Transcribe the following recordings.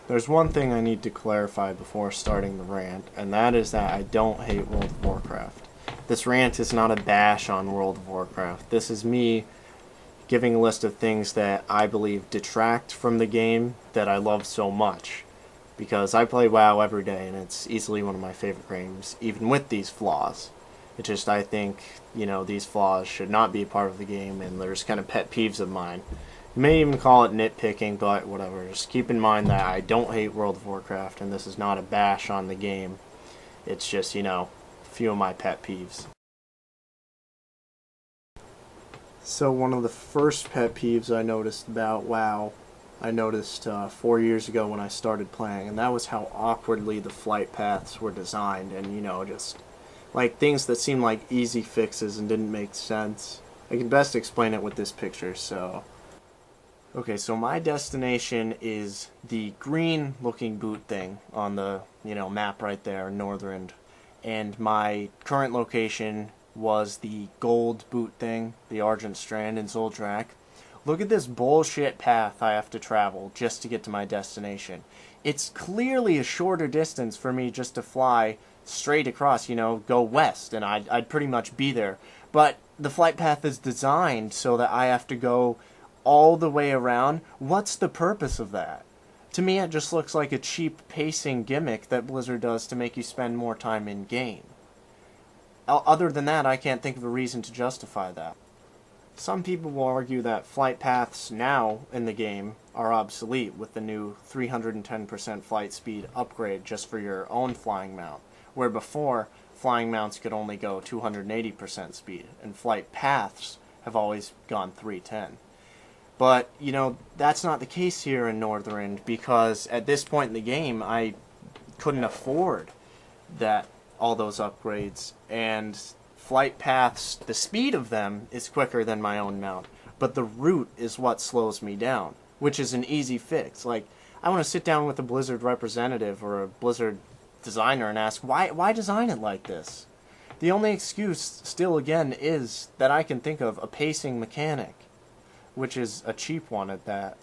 There's one thing I need to clarify before starting the rant, and that is that I don't hate World of Warcraft. This rant is not a bash on World of Warcraft. This is me giving a list of things that I believe detract from the game that I love so much. Because I play WoW every day, and it's easily one of my favorite games, even with these flaws. It's just I think, these flaws should not be a part of the game, and there's kind of pet peeves of mine. You may even call it nitpicking, but whatever. Just keep in mind that I don't hate World of Warcraft, and this is not a bash on the game. It's just, a few of my pet peeves. So one of the first pet peeves I noticed about WoW, I noticed 4 years ago when I started playing, and that was how awkwardly the flight paths were designed, and, just like things that seemed like easy fixes and didn't make sense. I can best explain it with this picture, so... Okay, so my destination is the green looking boot thing on the, map right there, Northrend. And my current location was the gold boot thing, the Argent Strand in Zul'Drak. Look at this bullshit path I have to travel just to get to my destination. It's clearly a shorter distance for me just to fly straight across, go west, and I'd pretty much be there. But the flight path is designed so that I have to go all the way around. What's the purpose of that? To me, it just looks like a cheap pacing gimmick that Blizzard does to make you spend more time in game. Other than that, I can't think of a reason to justify that. Some people will argue that flight paths now in the game are obsolete with the new 310% flight speed upgrade just for your own flying mount, where before, flying mounts could only go 280% speed, and flight paths have always gone 310. But, that's not the case here in Northrend, because at this point in the game, I couldn't afford all those upgrades, and flight paths, the speed of them is quicker than my own mount, but the route is what slows me down, which is an easy fix. Like, I want to sit down with a Blizzard representative or a Blizzard designer and ask, why design it like this? The only excuse, still again, is that I can think of a pacing mechanic, which is a cheap one at that.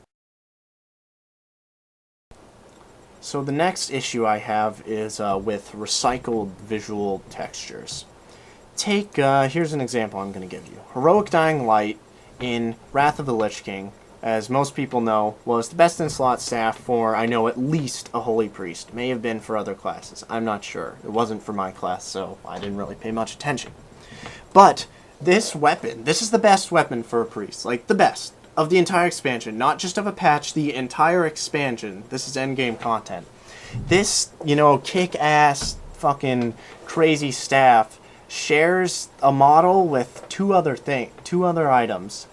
So the next issue I have is with recycled visual textures. Here's an example I'm going to give you. Heroic Dying Light in Wrath of the Lich King, as most people know, was the best in slot staff for, I know, at least a Holy Priest. May have been for other classes. I'm not sure. It wasn't for my class, so I didn't really pay much attention. But this weapon, this is the best weapon for a priest. Like, the best of the entire expansion. Not just of a patch, the entire expansion. This is endgame content. This, kick-ass, fucking crazy staff shares a model with two other items.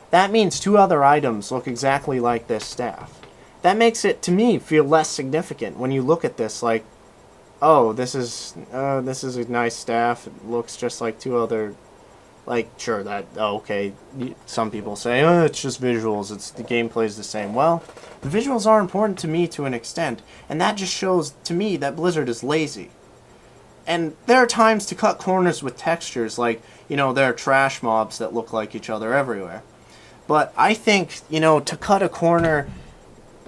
That means two other items look exactly like this staff. That makes it, to me, feel less significant when you look at this like, oh, this is a nice staff. It looks just like two other, sure, okay. Some people say, oh, it's just visuals. The gameplay's the same. Well, the visuals are important to me to an extent, and that just shows to me that Blizzard is lazy. And there are times to cut corners with textures, like, there are trash mobs that look like each other everywhere. But I think, to cut a corner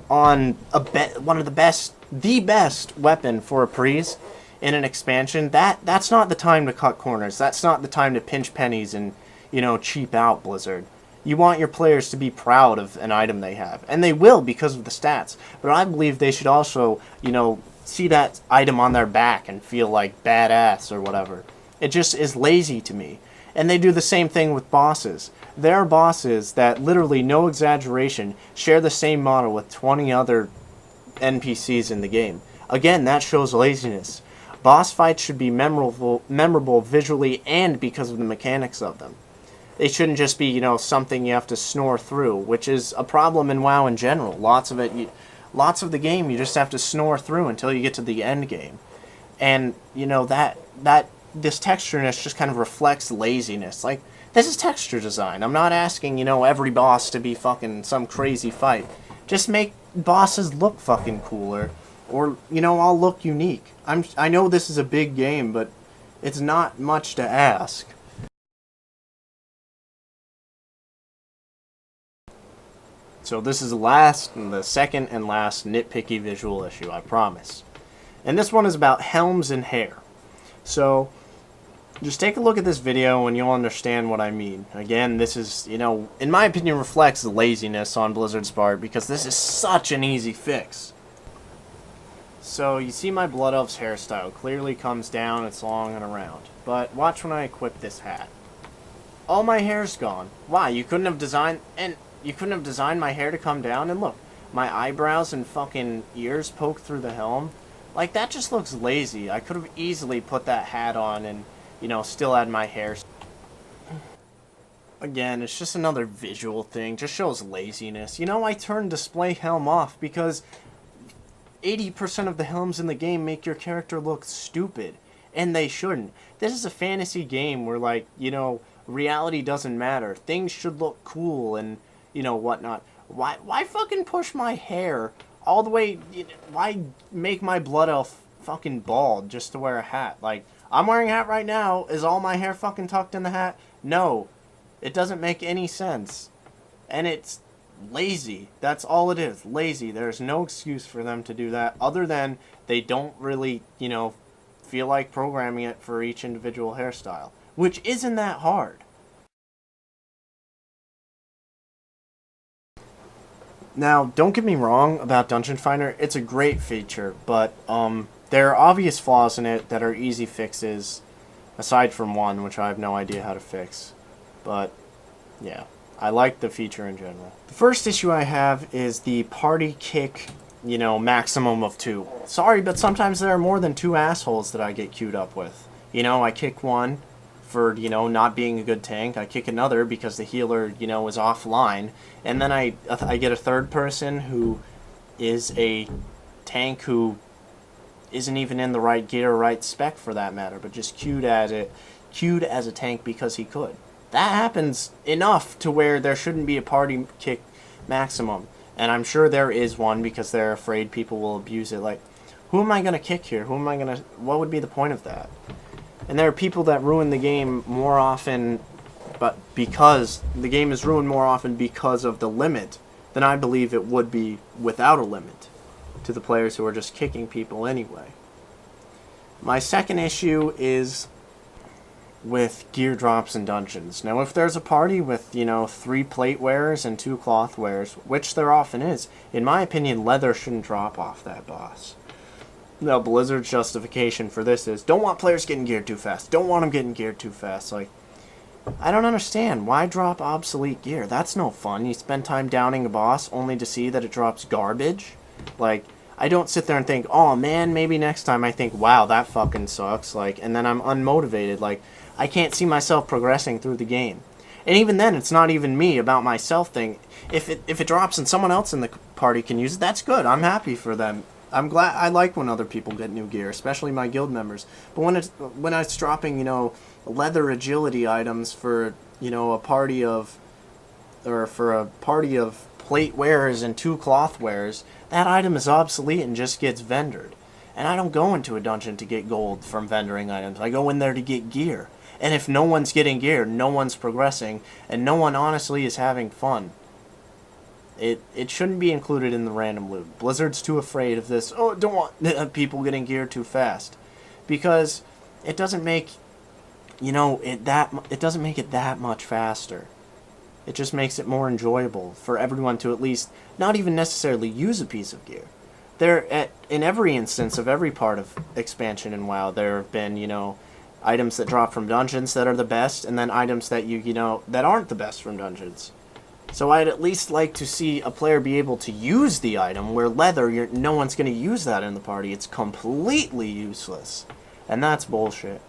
on one of the best weapon for a priest in an expansion, that's not the time to cut corners. That's not the time to pinch pennies and, cheap out Blizzard. You want your players to be proud of an item they have. And they will because of the stats. But I believe they should also, see that item on their back and feel like badass or whatever. It just is lazy to me. And they do the same thing with bosses. There are bosses that, literally, no exaggeration, share the same model with 20 other NPCs in the game. Again, that shows laziness. Boss fights should be memorable visually and because of the mechanics of them. They shouldn't just be, something you have to snore through, which is a problem in WoW in general. Lots of the game you just have to snore through until you get to the end game. And, this textureness just kind of reflects laziness. Like, this is texture design. I'm not asking, every boss to be fucking some crazy fight. Just make bosses look fucking cooler. Or, all look unique. I know this is a big game, but it's not much to ask. So this is the second and last nitpicky visual issue, I promise. And this one is about Helms Hair. So just take a look at this video and you'll understand what I mean. Again, this is, in my opinion, reflects the laziness on Blizzard's part, because this is such an easy fix. So you see my Blood Elf's hairstyle clearly comes down, it's long and around. But watch when I equip this hat. All my hair's gone. Why? You couldn't have designed my hair to come down? And look, my eyebrows and fucking ears poke through the helm. Like, that just looks lazy. I could have easily put that hat on and, still had my hair. Again, it's just another visual thing. Just shows laziness. I turned display helm off because 80% of the helms in the game make your character look stupid. And they shouldn't. This is a fantasy game where, like, reality doesn't matter. Things should look cool and, whatnot. Why fucking push my hair all the way? Why make my Blood Elf fucking bald just to wear a hat? Like, I'm wearing a hat right now. Is all my hair fucking tucked in the hat? No. It doesn't make any sense. And it's lazy. That's all it is. Lazy. There's no excuse for them to do that other than they don't really, feel like programming it for each individual hairstyle, which isn't that hard. Now, don't get me wrong about Dungeon Finder. It's a great feature, but there are obvious flaws in it that are easy fixes, aside from one, which I have no idea how to fix. But, yeah, I like the feature in general. The first issue I have is the party kick, maximum of 2. Sorry, but sometimes there are more than 2 assholes that I get queued up with. I kick one for, not being a good tank. I kick another because the healer, is offline. And then I get a third person who is a tank who isn't even in the right gear or right spec for that matter, but just queued as a tank because he could. That happens enough to where there shouldn't be a party kick maximum. And I'm sure there is one because they're afraid people will abuse it. Like, who am I going to kick here? What would be the point of that? And there are people that ruin the game more often, but because the game is ruined more often because of the limit than I believe it would be without a limit to the players who are just kicking people anyway. My second issue is with gear drops in dungeons. Now, if there's a party with, 3 plate wearers and 2 cloth wearers, which there often is, in my opinion, leather shouldn't drop off that boss. Now, Blizzard's justification for this is, don't want players getting geared too fast. Don't want them getting geared too fast. Like, I don't understand. Why drop obsolete gear? That's no fun. You spend time downing a boss only to see that it drops garbage. Like, I don't sit there and think, oh man, maybe next time. I think, wow, that fucking sucks. Like, and then I'm unmotivated. Like, I can't see myself progressing through the game. And even then, it's not even me about myself thing. If it drops and someone else in the party can use it, that's good. I'm happy for them. I'm glad. I like when other people get new gear, especially my guild members. But when it's dropping, leather agility items for a party of plate wearers and 2 cloth wearers, that item is obsolete and just gets vendored. And I don't go into a dungeon to get gold from vendoring items. I go in there to get gear. And if no one's getting gear, no one's progressing, and no one honestly is having fun. It shouldn't be included in the random loot. Blizzard's too afraid of this. Oh, don't want people getting gear too fast, because it doesn't make it doesn't make it that much faster. It just makes it more enjoyable for everyone to at least not even necessarily use a piece of gear. In every instance of every part of expansion in WoW, there have been items that drop from dungeons that are the best, and then items that that aren't the best from dungeons. So I'd at least like to see a player be able to use the item, where leather, no one's going to use that in the party. It's completely useless. And that's bullshit.